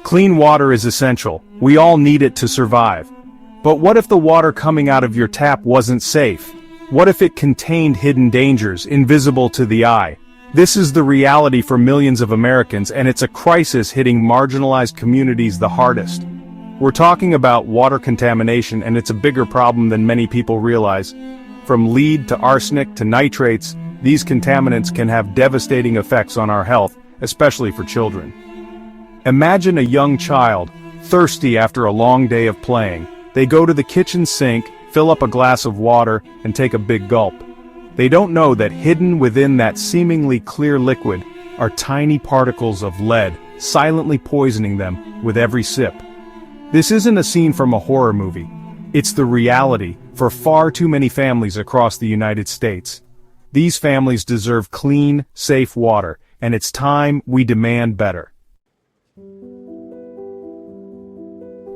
Clean water is essential. We all need it to survive. But what if the water coming out of your tap wasn't safe? What if it contained hidden dangers, invisible to the eye? This is the reality for millions of Americans, and it's a crisis hitting marginalized communities the hardest. We're talking about water contamination, and it's a bigger problem than many people realize. From lead to arsenic to nitrates, these contaminants can have devastating effects on our health, especially for children. Imagine a young child, thirsty after a long day of playing. They go to the kitchen sink, fill up a glass of water, and take a big gulp. They don't know that hidden within that seemingly clear liquid are tiny particles of lead, silently poisoning them with every sip. This isn't a scene from a horror movie. It's the reality for far too many families across the United States. These families deserve clean, safe water, and it's time we demand better.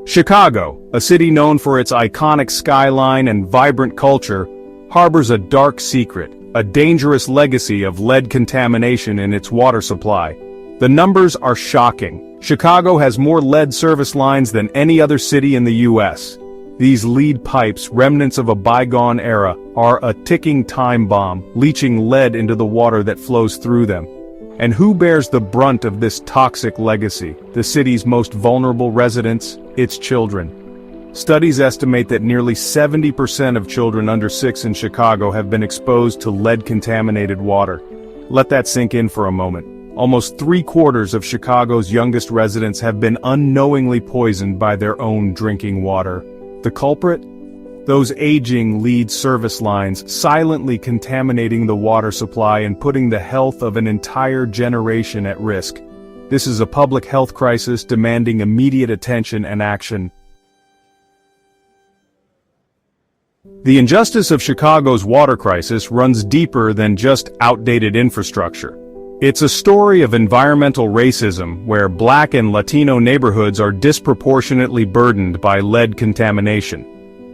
Chicago, a city known for its iconic skyline and vibrant culture, harbors a dark secret, a dangerous legacy of lead contamination in its water supply. The numbers are shocking. Chicago has more lead service lines than any other city in the U.S. These lead pipes, remnants of a bygone era, are a ticking time bomb, leaching lead into the water that flows through them. And who bears the brunt of this toxic legacy? The city's most vulnerable residents, its children. Studies estimate that nearly 70% of children under 6 in Chicago have been exposed to lead-contaminated water. Let that sink in for a moment. Almost 3/4 of Chicago's youngest residents have been unknowingly poisoned by their own drinking water. The culprit? Those aging lead service lines, silently contaminating the water supply and putting the health of an entire generation at risk. This is a public health crisis demanding immediate attention and action. The injustice of Chicago's water crisis runs deeper than just outdated infrastructure. It's a story of environmental racism where Black and Latino neighborhoods are disproportionately burdened by lead contamination.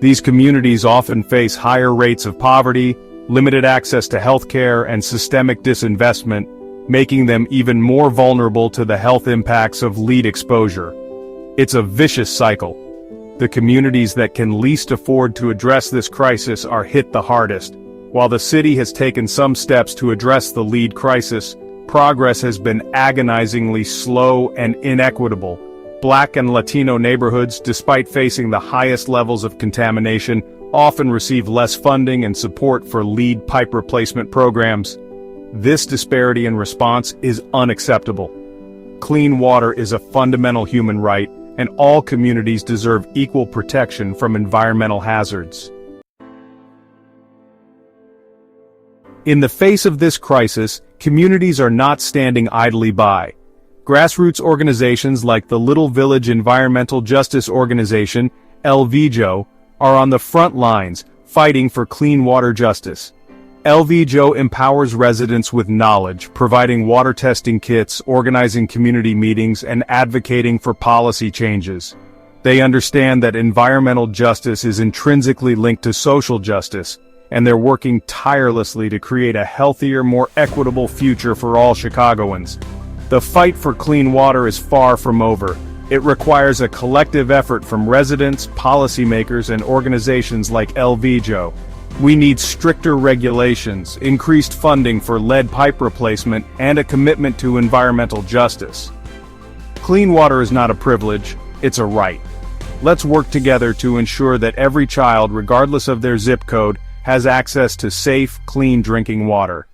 These communities often face higher rates of poverty, limited access to healthcare, and systemic disinvestment, making them even more vulnerable to the health impacts of lead exposure. It's a vicious cycle. The communities that can least afford to address this crisis are hit the hardest. While the city has taken some steps to address the lead crisis, progress has been agonizingly slow and inequitable. Black and Latino neighborhoods, despite facing the highest levels of contamination, often receive less funding and support for lead pipe replacement programs. This disparity in response is unacceptable. Clean water is a fundamental human right, and all communities deserve equal protection from environmental hazards. In the face of this crisis, communities are not standing idly by. Grassroots organizations like the Little Village Environmental Justice Organization, LVJO, are on the front lines, fighting for clean water justice. LVJO empowers residents with knowledge, providing water testing kits, organizing community meetings, and advocating for policy changes. They understand that environmental justice is intrinsically linked to social justice, and they're working tirelessly to create a healthier, more equitable future for all Chicagoans. The fight for clean water is far from over. It requires a collective effort from residents, policymakers, and organizations like LVJO. We need stricter regulations, increased funding for lead pipe replacement, and a commitment to environmental justice. Clean water is not a privilege, it's a right. Let's work together to ensure that every child, regardless of their zip code, has access to safe, clean drinking water.